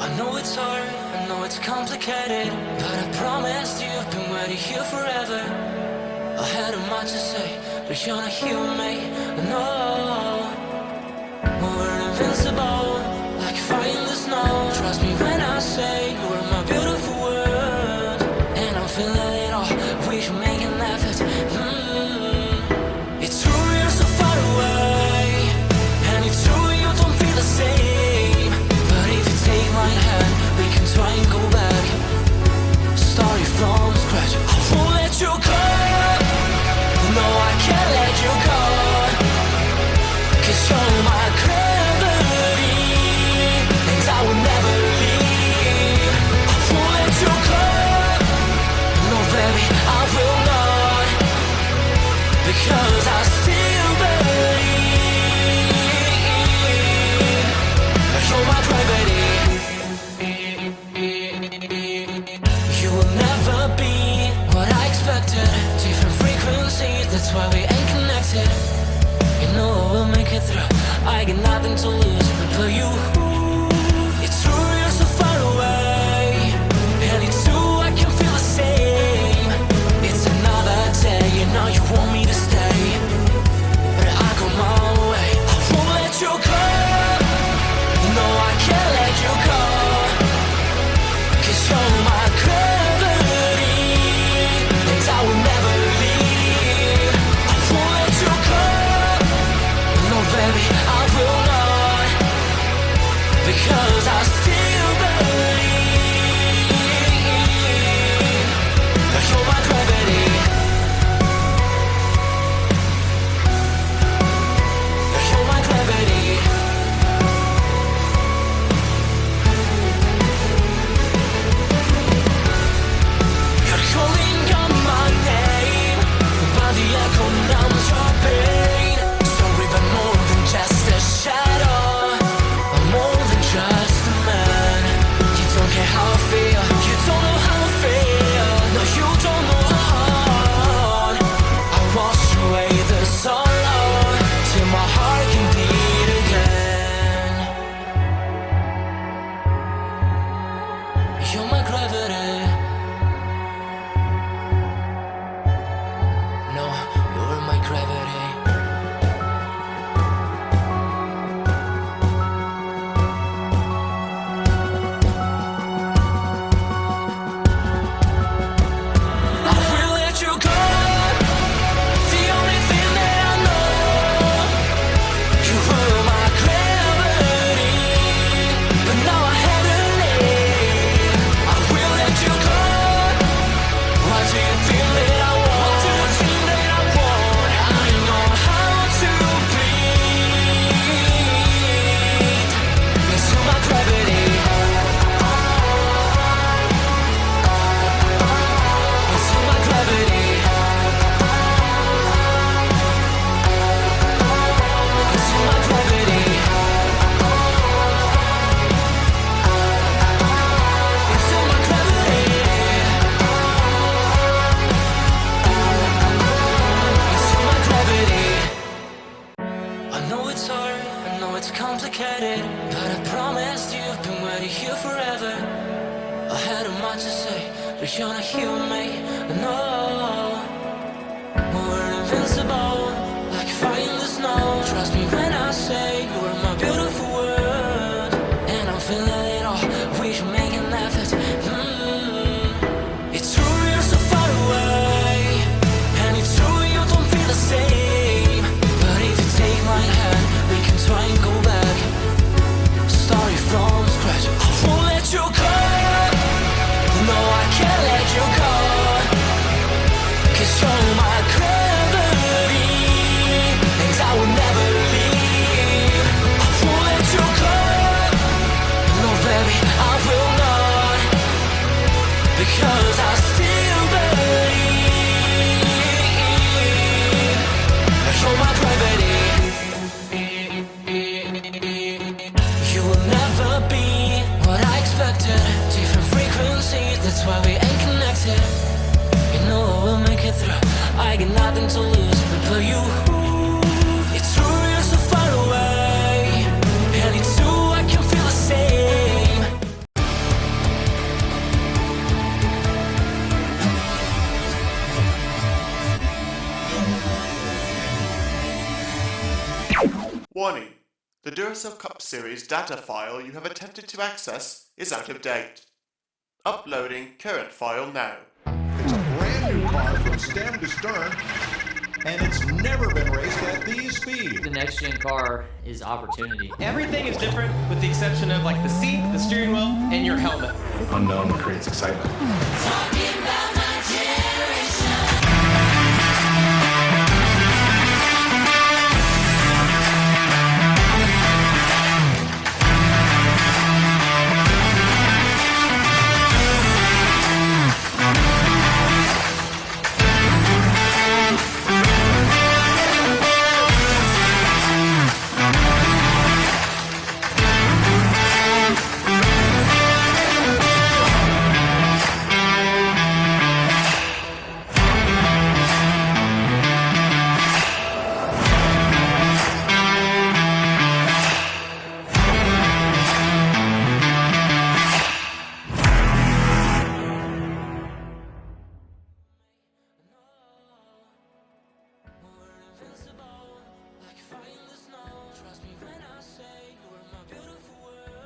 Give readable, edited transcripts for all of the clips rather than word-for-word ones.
I know it's hard, I know it's complicated, but I promised you I've been waiting here forever. I had a much to say, but you're not here with me, no. We're invincible, like fire in the snow. Trust me when I say you are my beautiful world, and I'm feeling it all, we should make an effort. It's true you're so far away, and it's true you don't feel the same. But if you take my hand, we can try and go back, starting from scratch. I won't let you go, no I can't let you go, 'cause you're my gravity, and I will never leave. I won't let you go, no baby I will not, because I still believe. You're my gravity. You will never be what I expected. Different frequencies, that's why we ain't connected. You know I will make it through, I got nothing to lose but you. It's true you're so far away, and it's true I can feel the same. It's another day, you know you want me to stay, but I go my way. I won't let you go, no I can't let you go, 'cause you're my gravity, and I will never leave. I won't let you go, no baby I will not, because I still believe. You're my gravity. You're my gravity. You're calling out my name, but the echo numbs your pain. Sorry, but more than just a shadow, I'm more than just a man. You don't care how I feel, you don't know how I feel. No, you don't know how. I wash away the sorrow till my heart can beat again. You're my gravity. No, you're my gravity. I will let you go, the only thing that I know. You were my gravity, but now I have to leave. I will let you go. Why do you feel that I want? What do you think that I want? I know how to breathe into my gravity, into my gravity, into my gravity, into my gravity, into my gravity. I know it's hard, I know it's complicated, but I promised you I've been waiting here forever. I had a much to say, but you're not here with me, no. We're invincible, like fire in the snow. Trust me when I say you are my beautiful world, and I'm feeling it all, we should make an effort. It's true you're so far away, and it's true you don't feel the same. But if you take my hand, we can try and go back, starting from scratch. I won't let you go, no I can't let you go, 'cause you're my gravity, and I will never leave. I won't let you go, no baby I will not. Warning: the Duracell Cup Series data file you have attempted to access is out of date. Uploading current file now. It's a brand new car from stem to stern, and it's never been raced at these speeds. The next gen car is opportunity. Everything is different with the exception of like the seat, the steering wheel, and your helmet. Unknown creates excitement. Talking about my generation.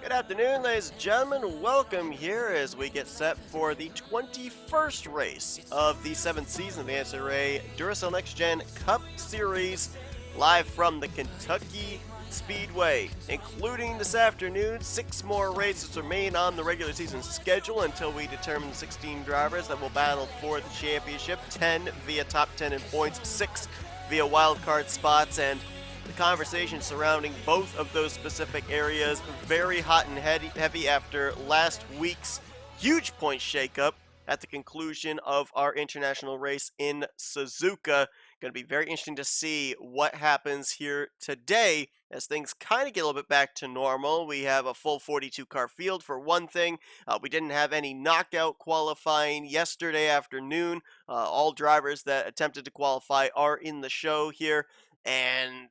Good afternoon, ladies and gentlemen. Welcome here as we get set for the 21st race of the 7th season of the NNSCRA Duracell Next Gen Cup Series, live from the Kentucky Speedway. Including this afternoon, 6 more races remain on the regular season schedule until we determine 16 drivers that will battle for the championship, 10 via top 10 in points, 6 via wildcard spots, and the conversation surrounding both of those specific areas very hot and heavy after last week's huge point shakeup at the conclusion of our international race in Suzuka. Going to be very interesting to see what happens here today as things kind of get a little bit back to normal. We have a full 42 car field for one thing. We didn't have any knockout qualifying yesterday afternoon. All drivers that attempted to qualify are in the show here. And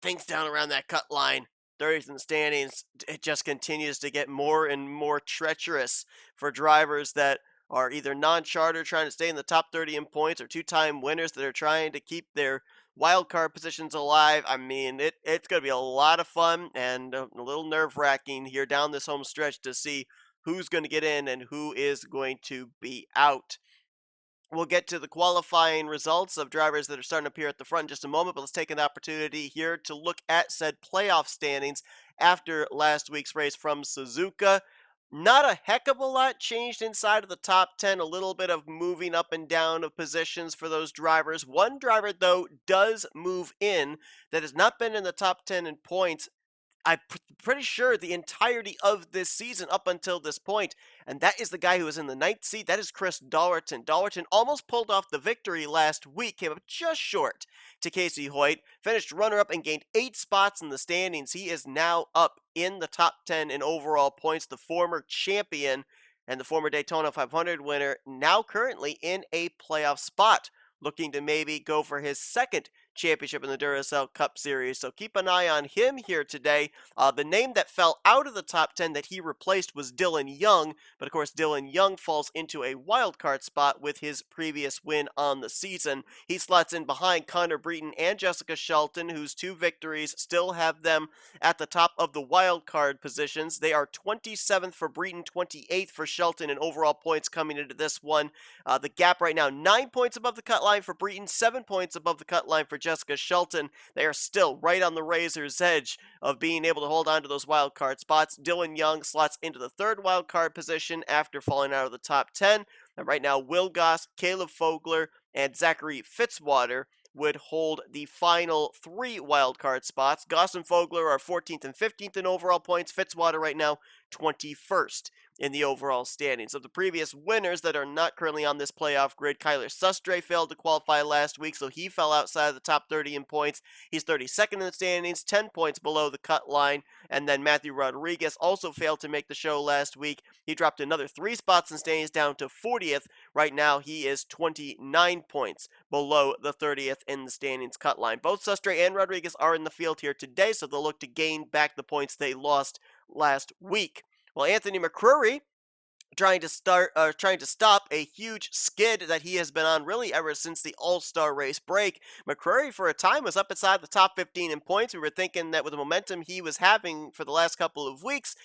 things down around that cut line, 30th in the standings, it just continues to get more and more treacherous for drivers that are either non-charter trying to stay in the top 30 in points or two-time winners that are trying to keep their wildcard positions alive. I mean, it's going to be a lot of fun and a little nerve-wracking here down this home stretch to see who's going to get in and who is going to be out. We'll get to the qualifying results of drivers that are starting to appear at the front in just a moment, but let's take an opportunity here to look at said playoff standings after last week's race from Suzuka. Not a heck of a lot changed inside of the top 10, a little bit of moving up and down of positions for those drivers. One driver, though, does move in that has not been in the top 10 in points, I'm pretty sure, the entirety of this season up until this point, and that is the guy who was in the 9th seat. That is Chris Dallerton. Dallerton almost pulled off the victory last week, came up just short to Casey Hoyt, finished runner-up and gained 8 spots in the standings. He is now up in the top 10 in overall points. The former champion and the former Daytona 500 winner now currently in a playoff spot, looking to maybe go for his second championship in the Duracell Cup Series. So keep an eye on him here today. The name that fell out of the top 10 that he replaced was Dylan Young, but of course Dylan Young falls into a wild card spot with his previous win on the season. He slots in behind Connor Breton and Jessica Shelton, whose 2 victories still have them at the top of the wild card positions. They are 27th for Breton, 28th for Shelton in overall points coming into this one. The gap right now, 9 points above the cut line for Breton, 7 points above the cut line for Jessica Shelton. They are still right on the razor's edge of being able to hold on to those wild card spots. Dylan Young slots into the 3rd wild card position after falling out of the top 10. And right now, Will Goss, Caleb Fogler, and Zachary Fitzwater would hold the final 3 wildcard spots. Goss and Fogler are 14th and 15th in overall points. Fitzwater right now 21st in the overall standings. Of the previous winners that are not currently on this playoff grid, Kyler Sustre failed to qualify last week, so he fell outside of the top 30 in points. He's 32nd in the standings, 10 points below the cut line. And then Matthew Rodriguez also failed to make the show last week. He dropped another 3 spots in standings down to 40th. Right now, he is 29 points below the 30th in the standings cut line. Both Sustre and Rodriguez are in the field here today, so they'll look to gain back the points they lost last week. Well, Anthony McCrory trying to stop a huge skid that he has been on really ever since the All-Star race break. McCrory for a time was up inside the top 15 in points. We were thinking that with the momentum he was having for the last couple of weeks,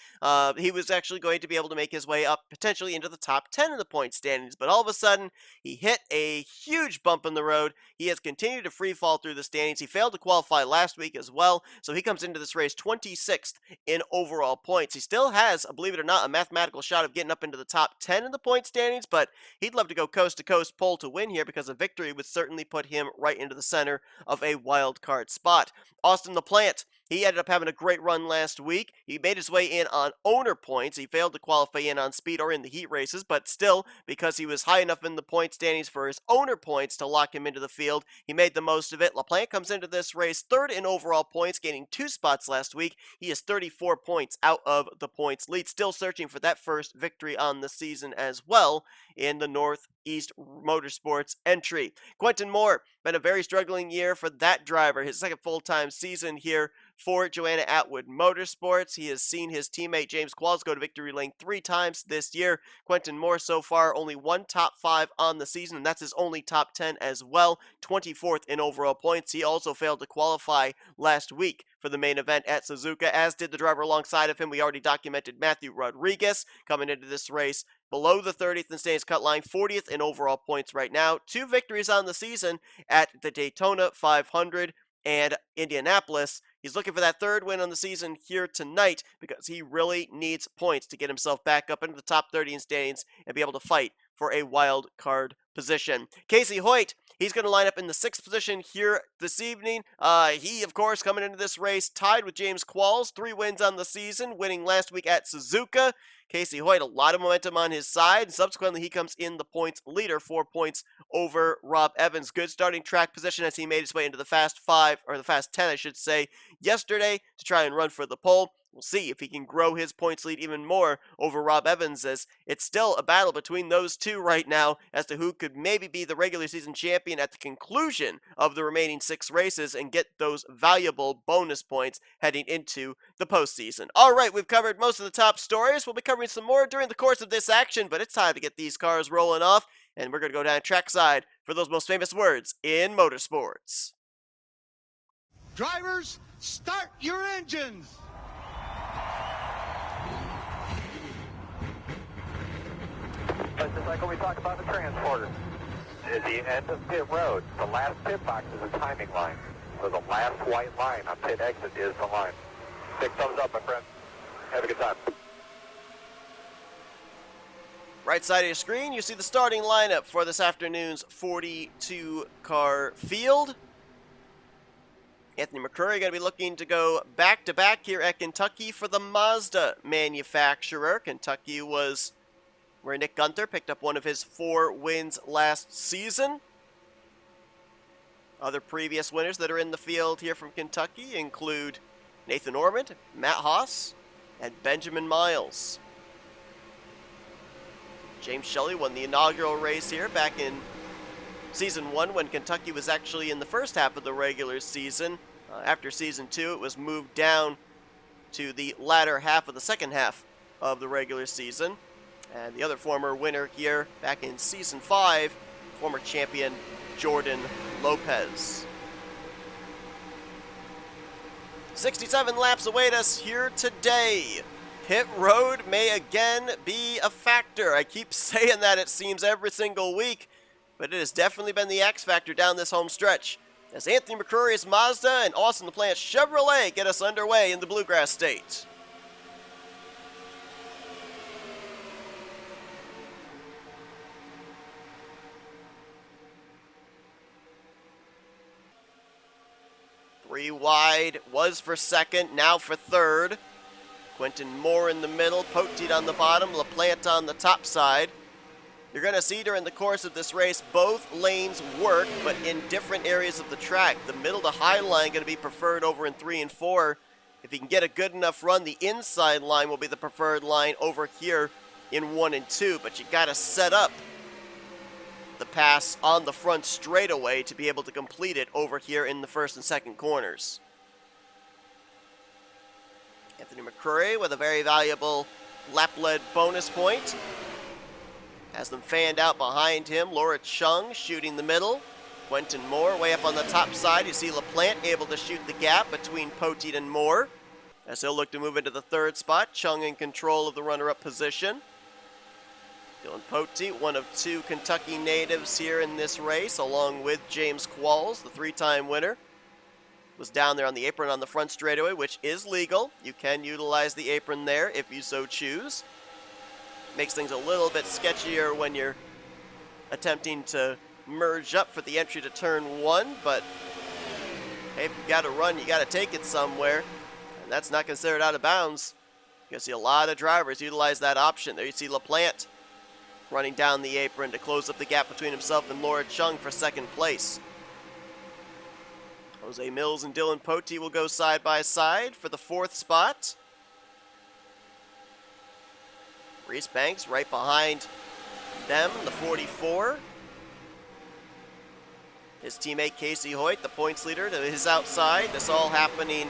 he was actually going to be able to make his way up potentially into the top 10 of the point standings. But all of a sudden, he hit a huge bump in the road. He has continued to free fall through the standings. He failed to qualify last week as well, so he comes into this race 26th in overall points. He still has, believe it or not, a mathematical shot of getting up into the top 10 in the point standings, but he'd love to go coast-to-coast pole to win here because a victory would certainly put him right into the center of a wild card spot. Austin LaPlante, he ended up having a great run last week. He made his way in on owner points. He failed to qualify in on speed or in the heat races, but still, because he was high enough in the point standings for his owner points to lock him into the field, he made the most of it. LaPlante comes into this race third in overall points, gaining 2 spots last week. He is 34 points out of the points lead, still searching for that first victory on the season as well in the Northeast Motorsports entry. Quentin Moore, been a very struggling year for that driver. His second full-time season here for Joanna Atwood Motorsports. He has seen his teammate James Qualls go to victory lane 3 times this year. Quentin Moore so far only one top 5 on the season, and that's his only top 10 as well. 24th in overall points. He also failed to qualify last week for the main event at Suzuka, as did the driver alongside of him. We already documented Matthew Rodriguez coming into this race below the 30th in standings cut line, 40th in overall points right now. 2 victories on the season at the Daytona 500 and Indianapolis. He's looking for that 3rd win on the season here tonight because he really needs points to get himself back up into the top 30 in standings and be able to fight for a wild card position. Casey Hoyt, he's going to line up in the 6th position here this evening. He, of course, coming into this race tied with James Qualls, 3 wins on the season, winning last week at Suzuka. Casey Hoyt, a lot of momentum on his side, and subsequently he comes in the points leader, 4 points over Rob Evans. Good starting track position as he made his way into the Fast 5, or the Fast 10, I should say, yesterday to try and run for the pole. We'll see if he can grow his points lead even more over Rob Evans, as it's still a battle between those two right now as to who could maybe be the regular season champion at the conclusion of the remaining 6 races and get those valuable bonus points heading into the postseason. All right, we've covered most of the top stories. We'll be covering some more during the course of this action, but it's time to get these cars rolling off, and we're going to go down trackside for those most famous words in motorsports. Drivers, start your engines! Just like when we talk about the transporter. At the end of pit road, the last pit box is a timing line. So the last white line on pit exit is the line. Big thumbs up, my friend. Have a good time. Right side of your screen, you see the starting lineup for this afternoon's 42-car field. Anthony McCrory going to be looking to go back-to-back here at Kentucky for the Mazda manufacturer. Kentucky was where Nick Gunther picked up one of his 4 wins last season. Other previous winners that are in the field here from Kentucky include Nathan Ormond, Matt Haas, and Benjamin Miles. James Shelley won the inaugural race here back in Season 1 when Kentucky was actually in the first half of the regular season. After Season 2, it was moved down to the latter half of the second half of the regular season. And the other former winner here back in Season 5, former champion Jordan Lopez. 67 laps await us here today. Pit road may again be a factor. I keep saying that, it seems, every single week, but it has definitely been the X factor down this home stretch, as Anthony McCrory's Mazda and Austin LaPlante Chevrolet get us underway in the Bluegrass State. Three wide was for second, now for third. Quentin Moore in the middle, Poteet on the bottom, LaPlante on the top side. You're going to see during the course of this race both lanes work, but in different areas of the track. The middle to high line going to be preferred over in 3 and 4. If you can get a good enough run, the inside line will be the preferred line over here in 1 and 2, but you got to set up the pass on the front straightaway to be able to complete it over here in the first and second corners. Anthony McCrory with a very valuable lap-led bonus point. Has them fanned out behind him. Laura Chung shooting the middle. Quentin Moore way up on the top side. You see LaPlante able to shoot the gap between Poteet and Moore, as he'll look to move into the third spot. Chung in control of the runner-up position. Dylan Poteet, one of two Kentucky natives here in this race, along with James Qualls, the three-time winner. Was down there on the apron on the front straightaway, which is legal. You can utilize the apron there if you so choose. Makes things a little bit sketchier when you're attempting to merge up for the entry to turn 1, but hey, if you got to run, you got to take it somewhere, and that's not considered out of bounds. You're going to see a lot of drivers utilize that option. There you see LaPlante running down the apron to close up the gap between himself and Laura Chung for second place. Jose Mills and Dylan Poteet will go side by side for the fourth spot. Reese Banks right behind them, the 44. His teammate Casey Hoyt, the points leader, to his outside. This all happening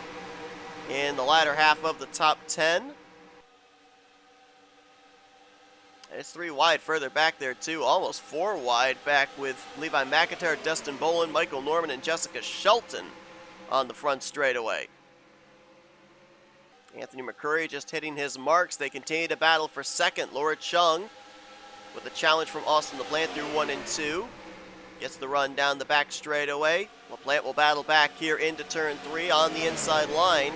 in the latter half of the top 10. And it's 3 wide further back there too, almost 4 wide back with Levi McIntyre, Dustin Boland, Michael Norman, and Jessica Shelton on the front straightaway. Anthony McCurry just hitting his marks. They continue to battle for second. Laura Chung with a challenge from Austin LaPlante through 1 and 2. Gets the run down the back straightaway. LaPlante will battle back here into turn 3 on the inside line.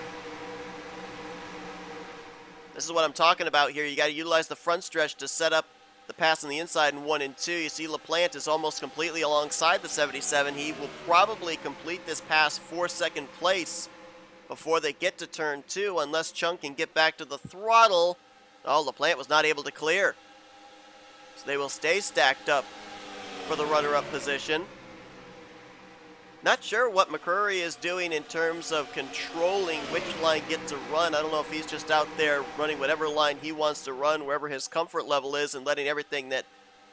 This is what I'm talking about here. You got to utilize the front stretch to set up the pass on the inside in 1 and 2. You see LaPlante is almost completely alongside the 77. He will probably complete this pass for second place before they get to turn 2, unless Chung can get back to the throttle. Oh, LaPlante was not able to clear. So they will stay stacked up for the runner-up position. Not sure what McCurry is doing in terms of controlling which line get to run. I don't know if he's just out there running whatever line he wants to run, wherever his comfort level is, and letting everything that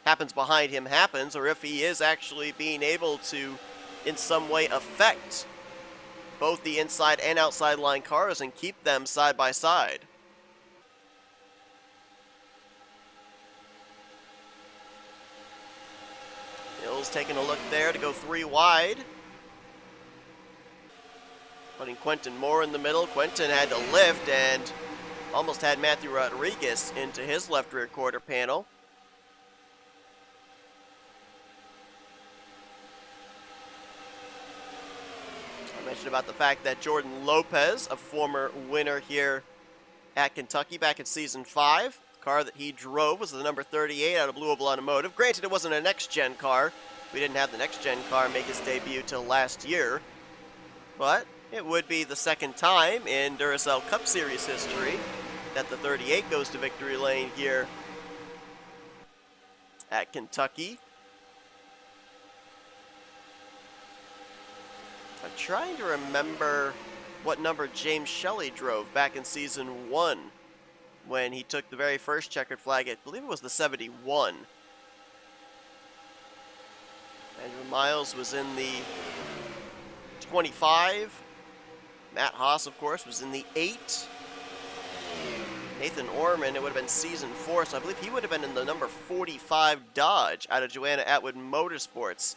happens behind him happens, or if he is actually being able to, in some way, affect both the inside and outside line cars and keep them side by side. Mills taking a look there to go 3 wide. Putting Quentin Moore in the middle. Quentin had to lift and almost had Matthew Rodriguez into his left rear quarter panel. I mentioned about the fact that Jordan Lopez, a former winner here at Kentucky back in season 5, the car that he drove was the number 38 out of Blue Oval Automotive. Granted, it wasn't a next-gen car. We didn't have the next-gen car make its debut till last year, but it would be the second time in Duracell Cup Series history that the 38 goes to victory lane here at Kentucky. I'm trying to remember what number James Shelley drove back in season 1 when he took the very first checkered flag. I believe it was the 71. Andrew Miles was in the 25. Matt Haas, of course, was in the 8. Nathan Orman, it would have been season 4, so I believe he would have been in the number 45 Dodge out of Joanna Atwood Motorsports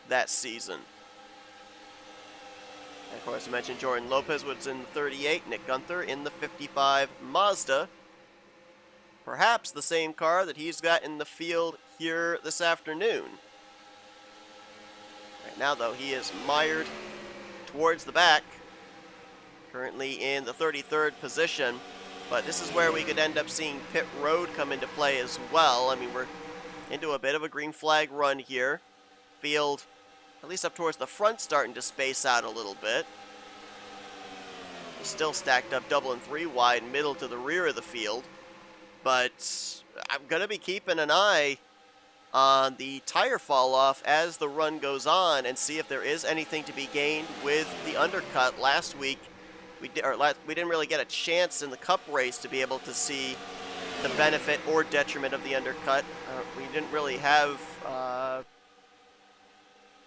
that season. And of course, I mentioned Jordan Lopez was in the 38, Nick Gunther in the 55 Mazda. Perhaps the same car that he's got in the field here this afternoon. Right now, though, he is mired towards the back, currently in the 33rd position. But this is where we could end up seeing pit road come into play as well. I mean, we're into a bit of a green flag run here. Field, at least up towards the front, starting to space out a little bit. Still stacked up double and 3 wide, middle to the rear of the field. But I'm going to be keeping an eye on the tire fall off as the run goes on and see if there is anything to be gained with the undercut. Last week, we didn't really get a chance in the Cup race to be able to see the benefit or detriment of the undercut. We didn't really have...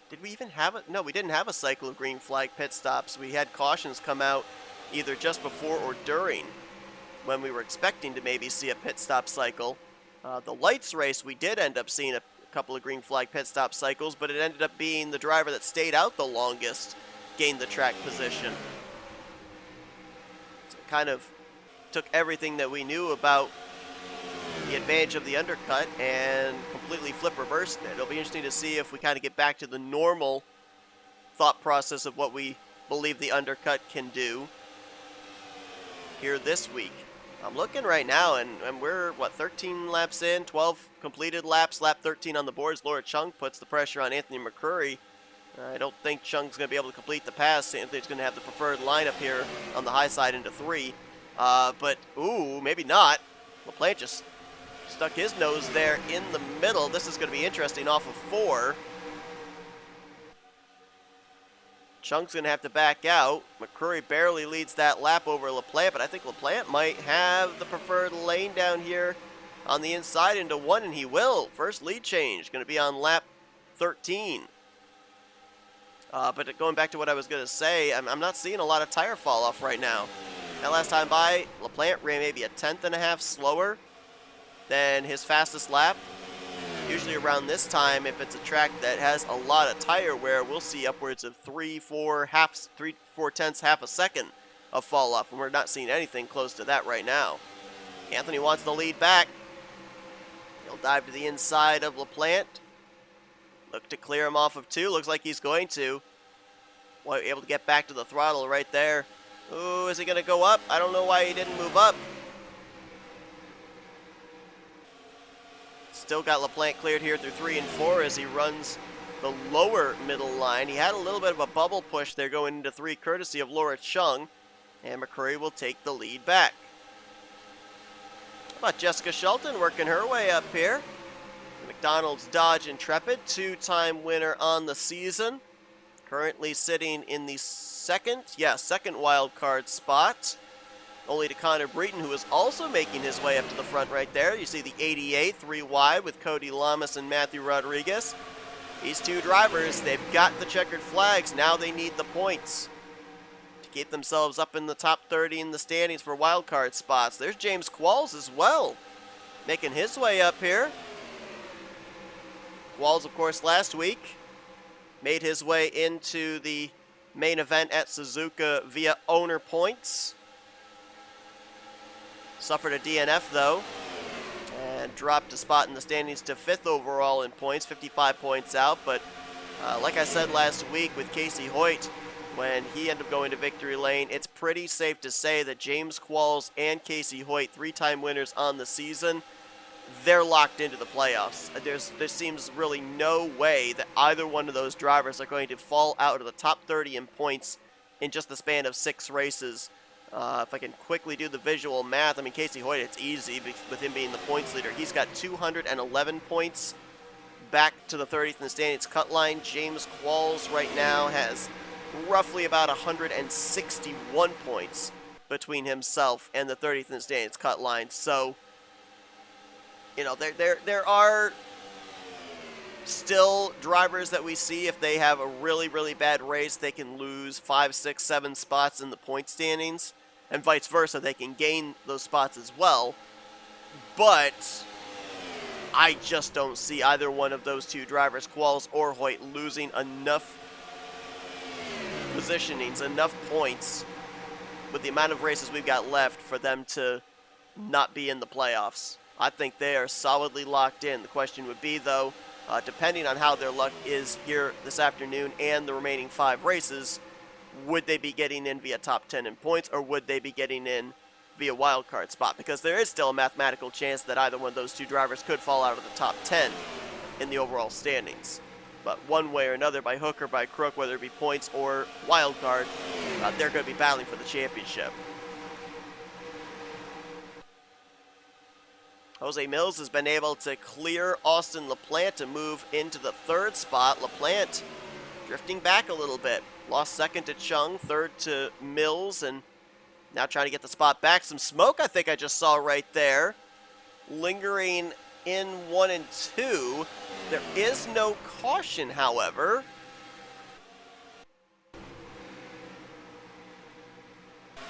did we even have it? No, we didn't have a cycle of green flag pit stops. We had cautions come out either just before or during when we were expecting to maybe see a pit stop cycle. The lights race, we did end up seeing a couple of green flag pit stop cycles, but it ended up being the driver that stayed out the longest gained the track position. So it kind of took everything that we knew about the advantage of the undercut and completely flip reversed it. It'll be interesting to see if we kind of get back to the normal thought process of what we believe the undercut can do here this week. I'm looking right now, and we're, what, 13 laps in, 12 completed laps, lap 13 on the boards. Laura Chung puts the pressure on Anthony McCurry. I don't think Chung's going to be able to complete the pass. Anthony's going to have the preferred lineup here on the high side into 3. But, ooh, maybe not. LaPlante just stuck his nose there in the middle. This is going to be interesting off of 4. Chung's going to have to back out. McCurry barely leads that lap over LaPlante, but I think LaPlante might have the preferred lane down here on the inside into 1, and he will. First lead change, going to be on lap 13. But going back to what I was going to say, I'm not seeing a lot of tire fall off right now. That last time by, LaPlante ran maybe a 1/10.5 slower than his fastest lap. Usually around this time, if it's a track that has a lot of tire wear, we'll see upwards of 3/4 tenths, half a second of fall off, and we're not seeing anything close to that right now. Anthony wants the lead back. He'll dive to the inside of LaPlante. Look to clear him off of 2. Looks like he's going to. Well, able to get back to the throttle right there. Ooh, is he going to go up? I don't know why he didn't move up. Still got LaPlante cleared here through 3 and 4 as he runs the lower middle line. He had a little bit of a bubble push there going into 3, courtesy of Laura Chung, and McCurry will take the lead back. How about Jessica Shelton working her way up here? McDonald's Dodge Intrepid, 2-time winner on the season. Currently sitting in the second wild card spot. Only to Connor Breton, who is also making his way up to the front right there. You see the 88, 3 wide with Cody Lamas and Matthew Rodriguez. These two drivers, they've got the checkered flags. Now they need the points to keep themselves up in the top 30 in the standings for wild card spots. There's James Qualls as well, making his way up here. Qualls, of course, last week made his way into the main event at Suzuka via owner points. Suffered a DNF, though, and dropped a spot in the standings to 5th overall in points, 55 points out. But like I said last week with Casey Hoyt, when he ended up going to victory lane, it's pretty safe to say that James Qualls and Casey Hoyt, 3-time winners on the season, they're locked into the playoffs. There seems really no way that either one of those drivers are going to fall out of the top 30 in points in just the span of 6 races. If I can quickly do the visual math, I mean, Casey Hoyt, it's easy with him being the points leader. He's got 211 points back to the 30th in the standings cut line. James Qualls right now has roughly about 161 points between himself and the 30th in the standings cut line. So, you know, there are still drivers that we see, if they have a really, really bad race, they can lose 5, 6, 7 spots in the point standings. And vice versa, they can gain those spots as well. But I just don't see either one of those two drivers, Qualls or Hoyt, losing enough positionings, enough points with the amount of races we've got left for them to not be in the playoffs. I think they are solidly locked in. The question would be, though, depending on how their luck is here this afternoon and the remaining 5 races, would they be getting in via top 10 in points, or would they be getting in via wild card spot? Because there is still a mathematical chance that either one of those two drivers could fall out of the top 10 in the overall standings. But one way or another, by hook or by crook, whether it be points or wild card, they're going to be battling for the championship. Jose Mills has been able to clear Austin LaPlante to move into the 3rd spot. LaPlante drifting back a little bit. Lost 2nd to Chung, 3rd to Mills, and now trying to get the spot back. Some smoke I think I just saw right there. Lingering in 1 and 2. There is no caution, however.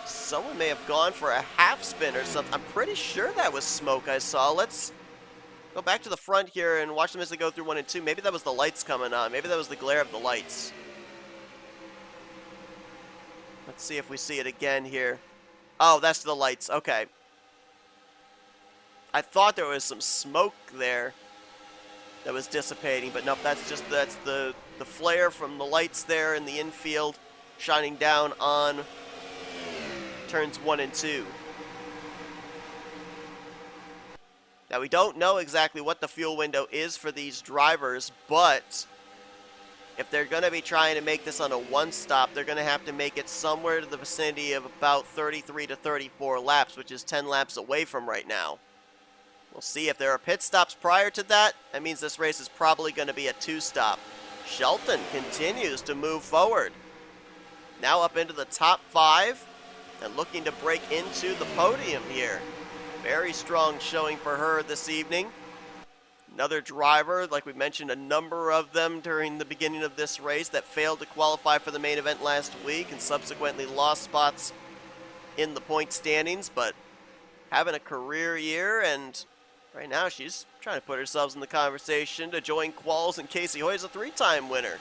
Someone may have gone for a half spin or something. I'm pretty sure that was smoke I saw. Let's Go back to the front here and watch them as they go through 1 and 2. Maybe that was the lights coming on. Maybe that was the glare of the lights. Let's see if we see it again here. Oh, that's the lights. Okay. I thought there was some smoke there that was dissipating, but nope, that's the flare from the lights there in the infield shining down on turns 1 and 2. Now, we don't know exactly what the fuel window is for these drivers, but if they're going to be trying to make this on a one-stop, they're going to have to make it somewhere to the vicinity of about 33 to 34 laps, which is 10 laps away from right now. We'll see if there are pit stops prior to that. That means this race is probably going to be a two-stop. Shelton continues to move forward. Now up into the top 5 and looking to break into the podium here. Very strong showing for her this evening. Another driver, like we mentioned, a number of them during the beginning of this race that failed to qualify for the main event last week and subsequently lost spots in the point standings, but having a career year, and right now she's trying to put herself in the conversation to join quals, and Casey Hoy's a 3-time winner.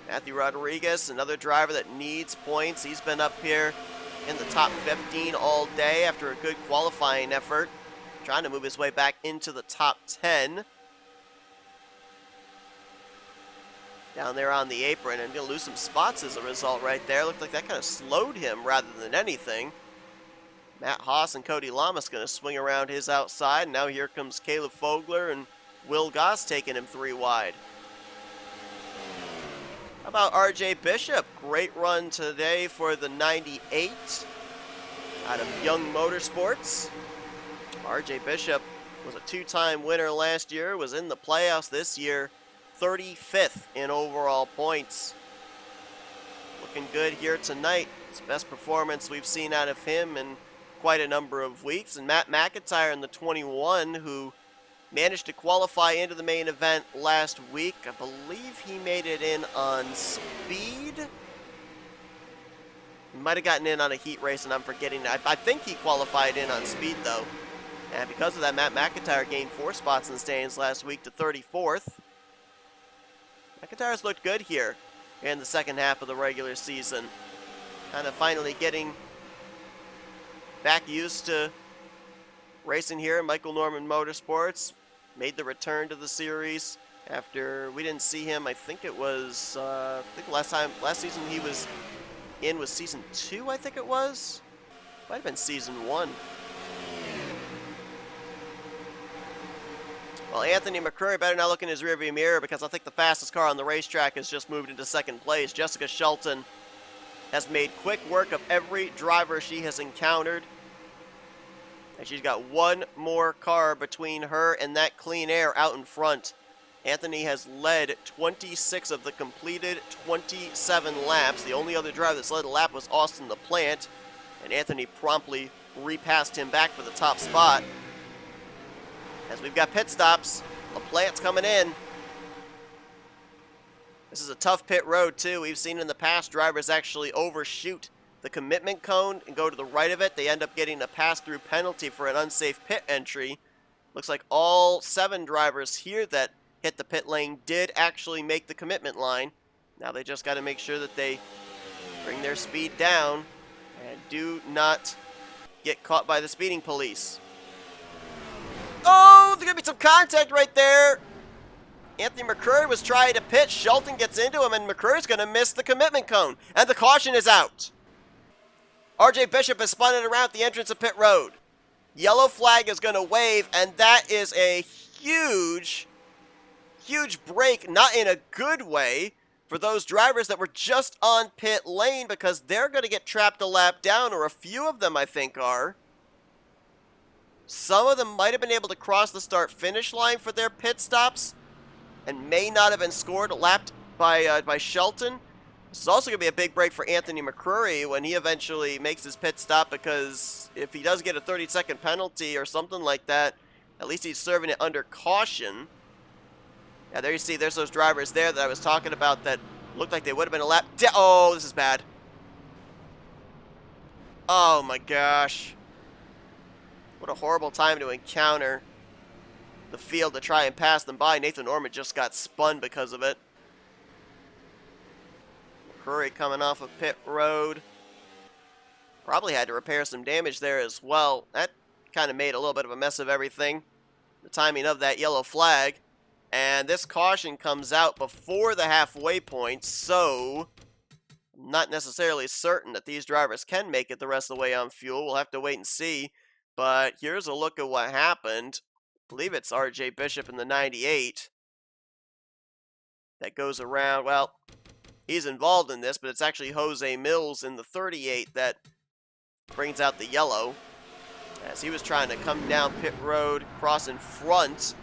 Matthew Rodriguez, another driver that needs points. He's been up here in the top 15 all day after a good qualifying effort, trying to move his way back into the top 10. Down there on the apron, and going to lose some spots as a result right there. Looked like that kind of slowed him rather than anything. Matt Haas and Cody Lamas going to swing around his outside, and now here comes Caleb Fogler and Will Goss taking him 3 wide. How about RJ Bishop? Great run today for the 98 out of Young Motorsports. RJ Bishop was a 2-time winner last year, was in the playoffs this year, 35th in overall points. Looking good here tonight. It's the best performance we've seen out of him in quite a number of weeks. And Matt McIntyre in the 21, who managed to qualify into the main event last week. I believe he made it in on speed. He might have gotten in on a heat race, and I'm forgetting. I think he qualified in on speed, though. And because of that, Matt McIntyre gained 4 spots in the standings last week to 34th. McIntyre's looked good here in the second half of the regular season. Kind of finally getting back used to racing here in Michael Norman Motorsports. Made the return to the series after we didn't see him. I think it was, I think last season he was in was season 2, I think it was. Might have been season 1. Well, Anthony McCurry better not look in his rearview mirror, because I think the fastest car on the racetrack has just moved into second place. Jessica Shelton has made quick work of every driver she has encountered. And she's got one more car between her and that clean air out in front. Anthony has led 26 of the completed 27 laps. The only other driver that's led a lap was Austin LaPlante, and Anthony promptly repassed him back for the top spot. As we've got pit stops, LaPlante's coming in. This is a tough pit road, too. We've seen in the past drivers actually overshoot the commitment cone and go to the right of it. They end up getting a pass-through penalty for an unsafe pit entry. Looks like all 7 drivers here that hit the pit lane did actually make the commitment line. Now they just got to make sure that they bring their speed down and do not get caught by the speeding police. Oh, there's going to be some contact right there. Anthony McCurry was trying to pit. Shelton gets into him, and McCurry's going to miss the commitment cone. And the caution is out. RJ Bishop has spun it around at the entrance of pit road. Yellow flag is going to wave, and that is a huge break, not in a good way, for those drivers that were just on pit lane, because they're going to get trapped a lap down, or a few of them, I think, are. Some of them might have been able to cross the start-finish line for their pit stops and may not have been scored lapped by Shelton. This is also going to be a big break for Anthony McCurry when he eventually makes his pit stop, because if he does get a 30-second penalty or something like that, at least he's serving it under caution. Yeah, there you see, there's those drivers there that I was talking about that looked like they would have been a lap. Oh, this is bad. Oh my gosh. What a horrible time to encounter the field to try and pass them by. Nathan Norman just got spun because of it. McCrory coming off of pit road. Probably had to repair some damage there as well. That kind of made a little bit of a mess of everything. The timing of that yellow flag. And this caution comes out before the halfway point, so I'm not necessarily certain that these drivers can make it the rest of the way on fuel. We'll have to wait and see. But here's a look at what happened. I believe it's RJ Bishop in the 98 that goes around. Well, he's involved in this, but it's actually Jose Mills in the 38 that brings out the yellow, as he was trying to come down pit road, cross in front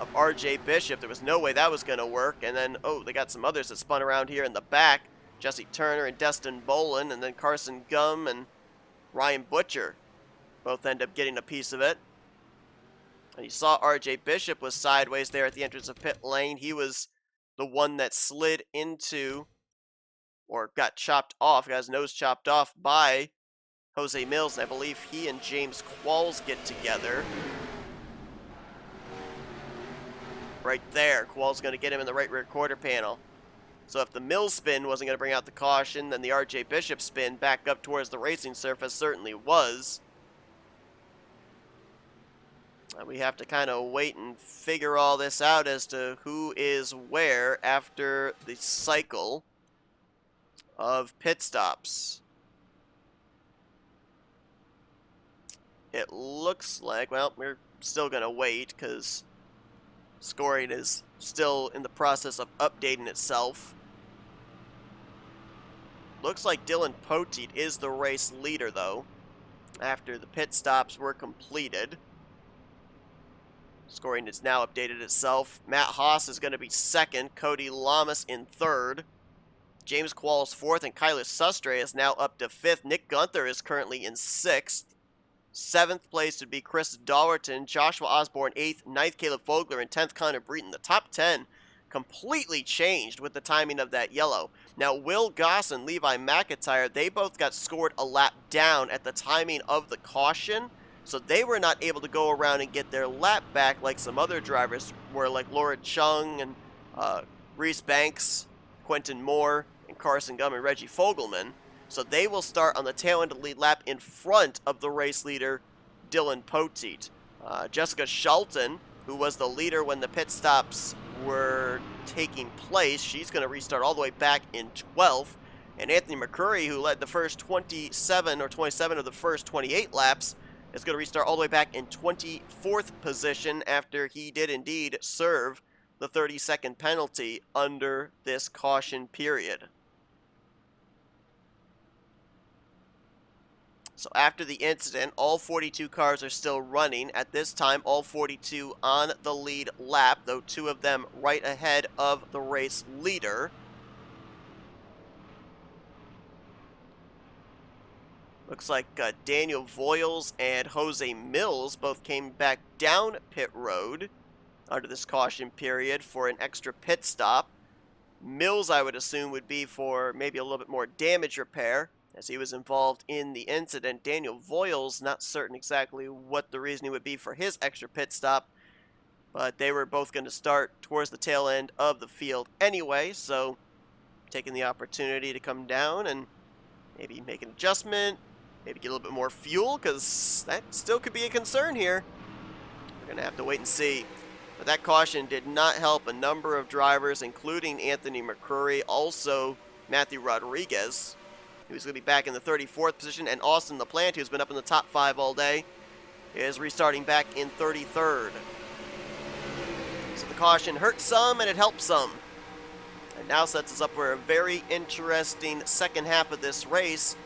of RJ Bishop. There was no way that was going to work. And then, oh, they got some others that spun around here in the back. Jesse Turner and Destin Bolin, and then Carson Gum and Ryan Butcher both end up getting a piece of it. And you saw RJ Bishop was sideways there at the entrance of pit lane. He was the one that slid into, or got chopped off, got his nose chopped off by Jose Mills, and I believe he and James Qualls get together. Right there, Qualls going to get him in the right rear quarter panel. So if the Mills spin wasn't going to bring out the caution, then the RJ Bishop spin back up towards the racing surface certainly was. We have to kind of wait and figure all this out as to who is where after the cycle of pit stops. It looks like, well, we're still going to wait because scoring is still in the process of updating itself. Looks like Dylan Poteet is the race leader, though, after the pit stops were completed. Scoring has now updated itself. Matt Haas is going to be second, Cody Lamas in third, James Qualls fourth, and Kyler Sustre is now up to fifth. Nick Gunther is currently in sixth. Seventh place would be Chris Dawerton, Joshua Osborne 8th, 9th Caleb Fogler, and 10th Connor Breton. The top 10 completely changed with the timing of that yellow. Now, Will Goss and Levi McIntyre, they both got scored a lap down at the timing of the caution, so they were not able to go around and get their lap back like some other drivers were, like Laura Chung and Reese Banks, Quentin Moore, and Carson Gum and Reggie Fogelman. So they will start on the tail end of the lead lap in front of the race leader, Dylan Poteet. Jessica Shelton, who was the leader when the pit stops were taking place, she's going to restart all the way back in 12th. And Anthony McCrory, who led the first 27 of the first 28 laps, is going to restart all the way back in 24th position after he did indeed serve the 30-second penalty under this caution period. So after the incident, all 42 cars are still running. At this time, all 42 on the lead lap, though 2 of them right ahead of the race leader. Looks like Daniel Voiles and Jose Mills both came back down pit road under this caution period for an extra pit stop. Mills, I would assume, would be for maybe a little bit more damage repair, as he was involved in the incident. Daniel Voiles, not certain exactly what the reasoning would be for his extra pit stop, but they were both going to start towards the tail end of the field anyway, so taking the opportunity to come down and maybe make an adjustment, maybe get a little bit more fuel, because that still could be a concern here. We're going to have to wait and see. But that caution did not help a number of drivers, including Anthony McCrory, also Matthew Rodriguez, who's going to be back in the 34th position, and Austin LaPlante, who's been up in the top 5 all day, is restarting back in 33rd. So the caution hurt some, and it helped some. And now sets us up for a very interesting second half of this race,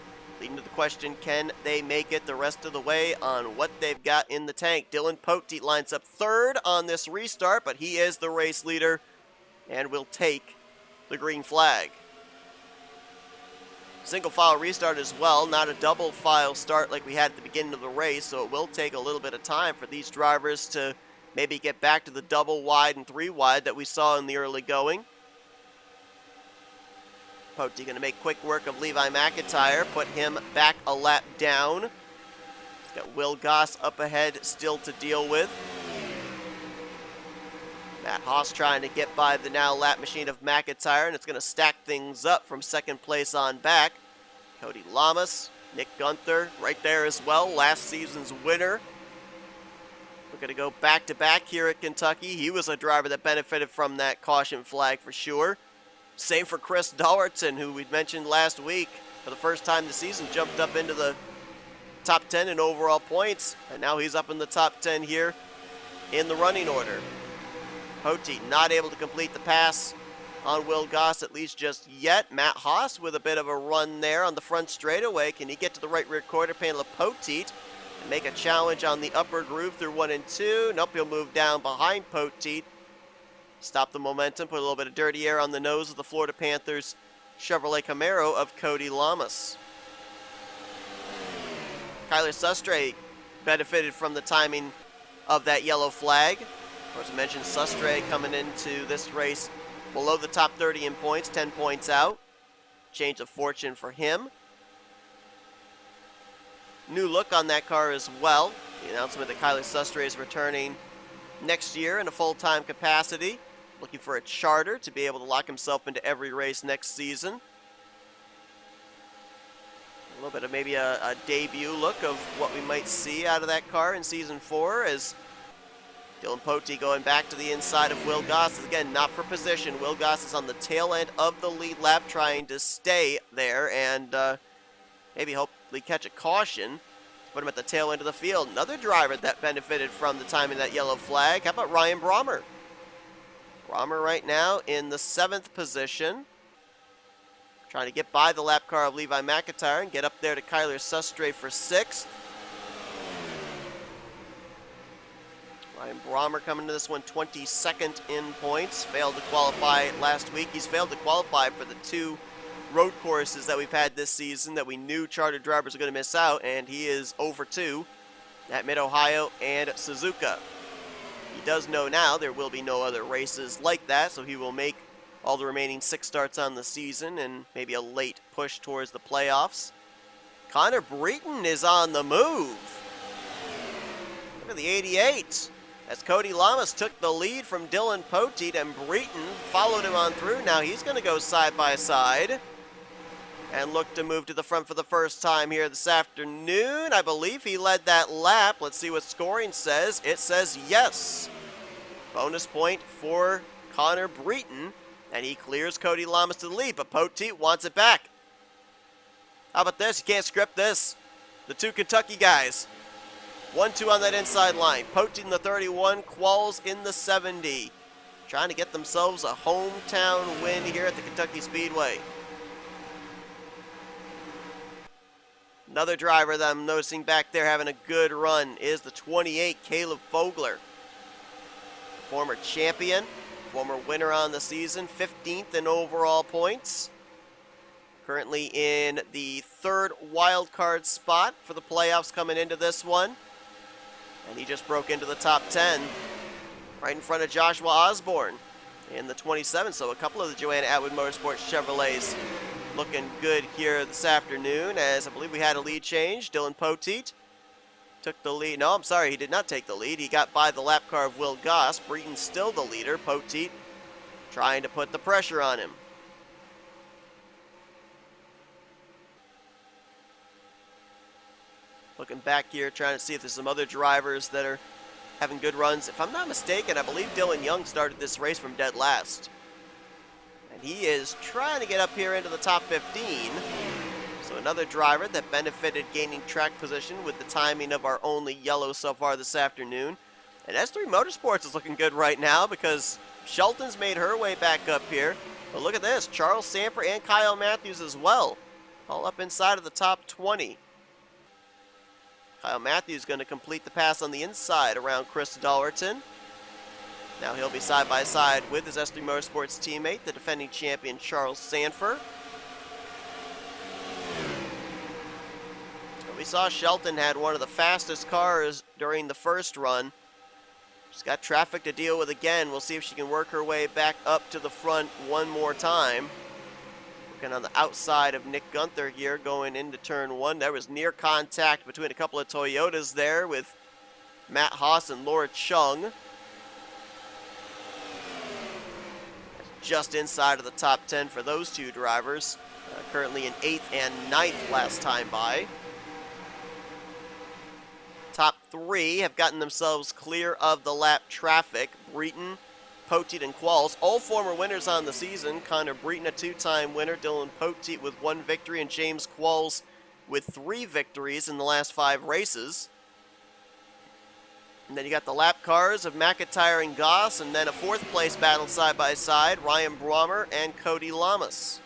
leading to the question, can they make it the rest of the way on what they've got in the tank? Dylan Poteet lines up third on this restart, but he is the race leader and will take the green flag. Single file restart as well, not a double file start like we had at the beginning of the race, so it will take a little bit of time for these drivers to maybe get back to the double wide and 3 wide that we saw in the early going. Poteet going to make quick work of Levi McIntyre, put him back a lap down. He's Got Will Goss up ahead still to deal with. Matt Haas trying to get by the now lap machine of McIntyre, and it's going to stack things up from second place on back. Cody Lamas, Nick Gunther right there as well, last season's winner. We're going to go back-to-back here at Kentucky. He was a driver that benefited from that caution flag for sure. Same for Chris Dollerton, who we'd mentioned last week. For the first time this season, jumped up into the top 10 in overall points, and now he's up in the top 10 here in the running order. Poteet not able to complete the pass on Will Goss, at least just yet. Matt Haas with a bit of a run there on the front straightaway. Can he get to the right rear quarter panel of Poteet and make a challenge on the upper groove through 1 and 2? Nope, he'll move down behind Poteet. Stop the momentum, put a little bit of dirty air on the nose of the Florida Panthers Chevrolet Camaro of Cody Lamas. Kyler Sustre benefited from the timing of that yellow flag. Of course, I mentioned Sustre coming into this race below the top 30 in points, 10 points out. Change of fortune for him. New look on that car as well. The announcement that Kyler Sustre is returning next year in a full-time capacity. Looking for a charter to be able to lock himself into every race next season. A little bit of maybe a debut look of what we might see out of that car in Season 4 as Dylan Poteet going back to the inside of Will Goss. Again, not for position. Will Goss is on the tail end of the lead lap trying to stay there and maybe hopefully catch a caution. Put him at the tail end of the field. Another driver that benefited from the timing of that yellow flag. How about Ryan Brommer? Brommer right now in the 7th position. Trying to get by the lap car of Levi McIntyre and get up there to Kyler Sustre for 6th. Ryan Brommer coming to this one 22nd in points. Failed to qualify last week. He's failed to qualify for the 2 road courses that we've had this season that we knew charter drivers are going to miss out, and he is over 2 at Mid-Ohio and Suzuka. He does know now there will be no other races like that, so he will make all the remaining 6 starts on the season and maybe a late push towards the playoffs. Connor Breton is on the move. Look at the 88. As Cody Lamas took the lead from Dylan Poteet and Breton followed him on through. Now he's going to go side by side and look to move to the front for the first time here this afternoon. I believe he led that lap. Let's see what scoring says. It says yes. Bonus point for Connor Breton, and he clears Cody Lamas to the lead, but Poteet wants it back. How about this? You can't script this. The 2 Kentucky guys. 1-2 on that inside line. Poteet in the 31, Qualls in the 70. Trying to get themselves a hometown win here at the Kentucky Speedway. Another driver that I'm noticing back there having a good run is the 28, Caleb Fogler. Former champion, former winner on the season, 15th in overall points. Currently in the 3rd wild card spot for the playoffs coming into this one. And he just broke into the top 10 right in front of Joshua Osborne in the 27. So a couple of the Joanna Atwood Motorsports Chevrolets looking good here this afternoon, as I believe we had a lead change. Dylan Poteet took the lead. No, I'm sorry, he did not take the lead. He got by the lap car of Will Goss. Breton's still the leader. Poteet trying to put the pressure on him. Looking back here, trying to see if there's some other drivers that are having good runs. If I'm not mistaken, I believe Dylan Young started this race from dead last. And he is trying to get up here into the top 15. So another driver that benefited gaining track position with the timing of our only yellow so far this afternoon. And S3 Motorsports is looking good right now because Shelton's made her way back up here. But look at this, Charles Samper and Kyle Matthews as well. All up inside of the top 20. Kyle Matthews going to complete the pass on the inside around Chris Dollerton. Now he'll be side by side with his S3 Motorsports teammate, the defending champion Charles Sanford. We saw Shelton had one of the fastest cars during the first run. She's got traffic to deal with again. We'll see if she can work her way back up to the front one more time. Looking on the outside of Nick Gunther here going into turn 1. There was near contact between a couple of Toyotas there with Matt Haas and Laura Chung. Just inside of the top 10 for those two drivers. Currently in 8th and 9th last time by. Top 3 have gotten themselves clear of the lap traffic. Breton, Poteet, and Qualls, all former winners on the season. Connor Breton, a 2-time winner. Dylan Poteet with 1 victory. And James Qualls with 3 victories in the last 5 races. And then you got the lap cars of McIntyre and Goss. And then a 4th place battle side by side. Ryan Brommer and Cody Lamas.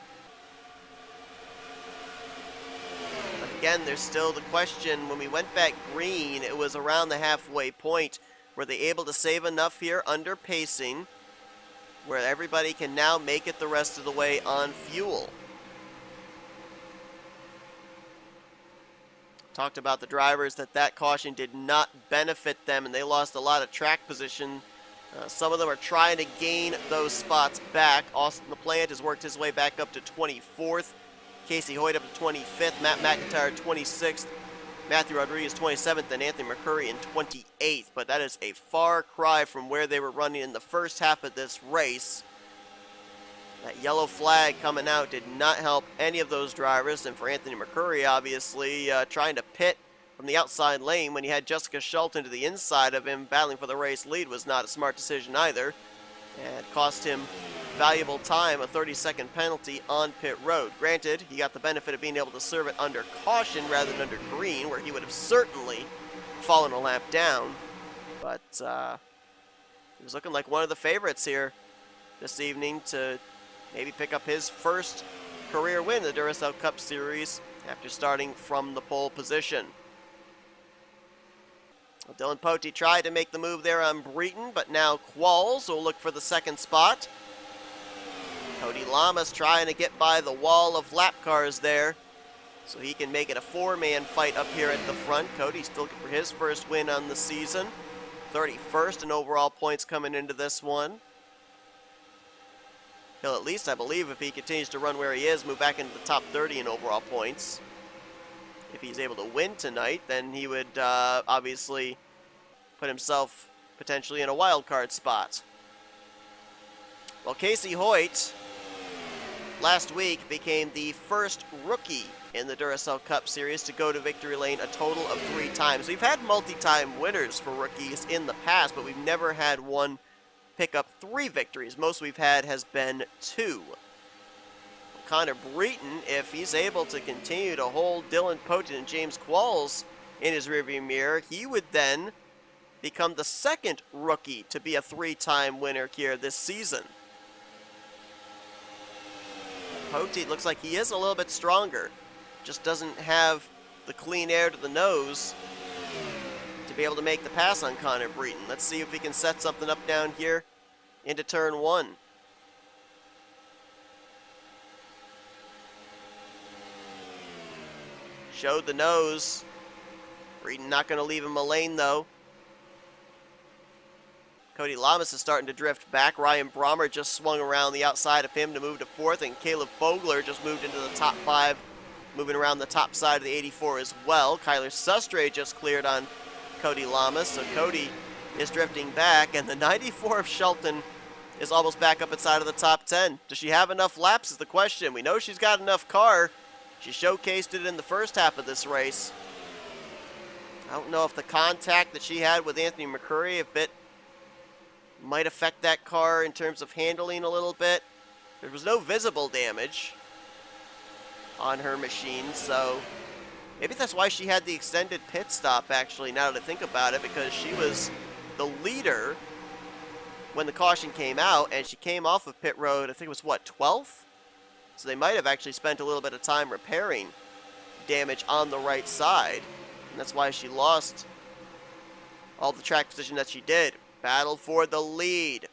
Again, there's still the question, when we went back green, it was around the halfway point. Were they able to save enough here under pacing where everybody can now make it the rest of the way on fuel? Talked about the drivers that caution did not benefit them and they lost a lot of track position. Some of them are trying to gain those spots back. Austin LaPlante has worked his way back up to 24th. Casey Hoyt up to 25th, Matt McIntyre 26th, Matthew Rodriguez 27th, and Anthony McCurry in 28th. But that is a far cry from where they were running in the first half of this race. That yellow flag coming out did not help any of those drivers. And for Anthony McCurry, obviously, trying to pit from the outside lane when he had Jessica Shelton to the inside of him battling for the race lead was not a smart decision either. And it cost him valuable time, a 30-second penalty on pit road. Granted, he got the benefit of being able to serve it under caution rather than under green, where he would have certainly fallen a lap down. But he was looking like one of the favorites here this evening to maybe pick up his first career win in the Duracell Cup Series after starting from the pole position. Well, Dylan Poteet tried to make the move there on Breton, but now Qualls will look for the second spot. Cody Lamas trying to get by the wall of lap cars there so he can make it a 4-man fight up here at the front. Cody still looking for his first win on the season. 31st in overall points coming into this one. He'll at least, I believe, if he continues to run where he is, move back into the top 30 in overall points. If he's able to win tonight, then he would obviously put himself potentially in a wild card spot. Well, Casey Hoyt last week became the first rookie in the Duracell Cup Series to go to victory lane a total of 3 times. We've had multi-time winners for rookies in the past, but we've never had one pick up 3 victories. Most we've had has been 2. Connor Breton, if he's able to continue to hold Dylan Poteet and James Qualls in his rearview mirror, he would then become the second rookie to be a 3-time winner here this season. Poteet looks like he is a little bit stronger. Just doesn't have the clean air to the nose to be able to make the pass on Connor Breton. Let's see if we can set something up down here into turn 1. Showed the nose. Breton not going to leave him a lane though. Cody Lamas is starting to drift back. Ryan Brommer just swung around the outside of him to move to 4th, and Caleb Fogler just moved into the top 5, moving around the top side of the 84 as well. Kyler Sustre just cleared on Cody Lamas, so Cody is drifting back, and the 94 of Shelton is almost back up inside of the top 10. Does she have enough laps is the question. We know she's got enough car. She showcased it in the first half of this race. I don't know if the contact that she had with Anthony McCurry, if it might affect that car in terms of handling a little bit. There was no visible damage on her machine, so maybe that's why she had the extended pit stop, actually, now that I think about it, because she was the leader when the caution came out, and she came off of pit road, I think it was, what, 12th? So they might have actually spent a little bit of time repairing damage on the right side, and that's why she lost all the track position that she did. Battle for the lead.